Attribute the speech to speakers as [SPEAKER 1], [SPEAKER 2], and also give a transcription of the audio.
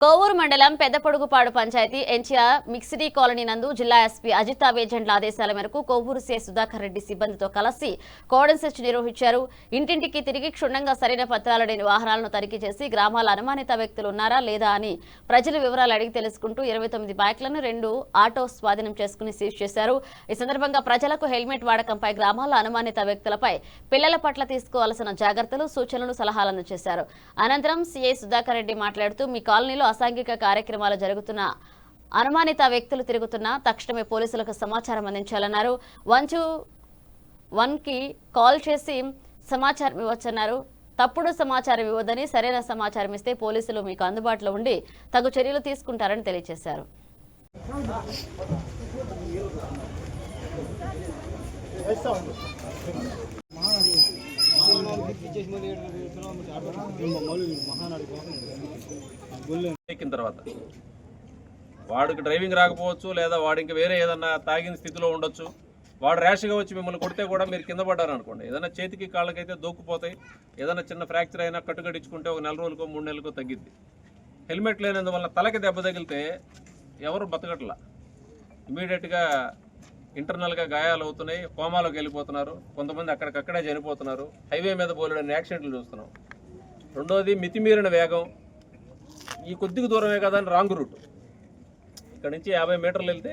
[SPEAKER 1] కోవూరు మండలం పెద్దపొడుగుపాడు పంచాయతీ ఎన్టీఆర్ మిక్సిడీ కాలనీ నందు జిల్లా ఎస్పీ అజితా వేజెంట్ల ఆదేశాల మేరకు కోవూరు సీఐ సుధాకర్ రెడ్డి సిబ్బందితో కలిసి కోడన్ సెర్చ్ నిర్వహించారు. ఇంటింటికి తిరిగి క్షుణ్ణంగా సరైన పత్రాలు లేని వాహనాలను తనిఖీ చేసి గ్రామాల అనుమానిత వ్యక్తులు ఉన్నారా లేదా అని ప్రజల వివరాలు అడిగి తెలుసుకుంటూ 29 బైక్లను 2 ఆటో స్వాధీనం చేసుకుని సీజ్ చేశారు. ఈ సందర్భంగా ప్రజలకు హెల్మెట్ వాడకంపై, గ్రామాల అనుమానిత వ్యక్తులపై, పిల్లల పట్ల తీసుకోవాల్సిన జాగ్రత్తలు, సూచనలు, సలహాలు అందజేశారు. అనంతరం సీఐ సుధాకర్ రెడ్డి మాట్లాడుతూ మీ కాలనీలో అసాంఘిక కార్యక్రమాలు జరుగుతున్న, అనుమానిత వ్యక్తులు తిరుగుతున్నా తక్షణమే పోలీసులకు సమాచారం అందించాలన్నారు. 121కి కాల్ చేసి సమాచారం ఇవ్వచ్చన్నారు. తప్పుడు సమాచారం ఇవ్వదని, సరైన సమాచారం ఇస్తే పోలీసులు మీకు అందుబాటులో ఉండి తగు చర్యలు తీసుకుంటారని తెలియజేశారు.
[SPEAKER 2] ఎక్కిన తర్వాత వాడికి డ్రైవింగ్ రాకపోవచ్చు, లేదా వాడు ఇంకా వేరే ఏదన్నా తాగిన స్థితిలో ఉండొచ్చు. వాడు ర్యాష్గా వచ్చి మిమ్మల్ని కొడితే కూడా మీరు కింద పడ్డారు అనుకోండి, ఏదైనా చేతికి కాళ్ళకైతే దూక్కుపోతాయి. ఏదైనా చిన్న ఫ్రాక్చర్ అయినా కట్టుకడించుకుంటే ఒక 4 రోజులకో 3 నెలలకో తగ్గిద్ది. హెల్మెట్ లేనందువల్ల తలకి దెబ్బ తగిలితే ఎవరు బతకట్లా, ఇమీడియట్గా ఇంటర్నల్గా గాయాలు అవుతున్నాయి, కోమాలోకి వెళ్ళిపోతున్నారు. కొంతమంది అక్కడికక్కడే చనిపోతున్నారు. హైవే మీద బోలెడన్ని యాక్సిడెంట్లు చూస్తున్నాం. రెండోది మితిమీరిన వేగం. ఈ కొద్దిగా దూరమే కదా అని రాంగ్ రూట్. ఇక్కడ నుంచి 50 మీటర్లు వెళ్తే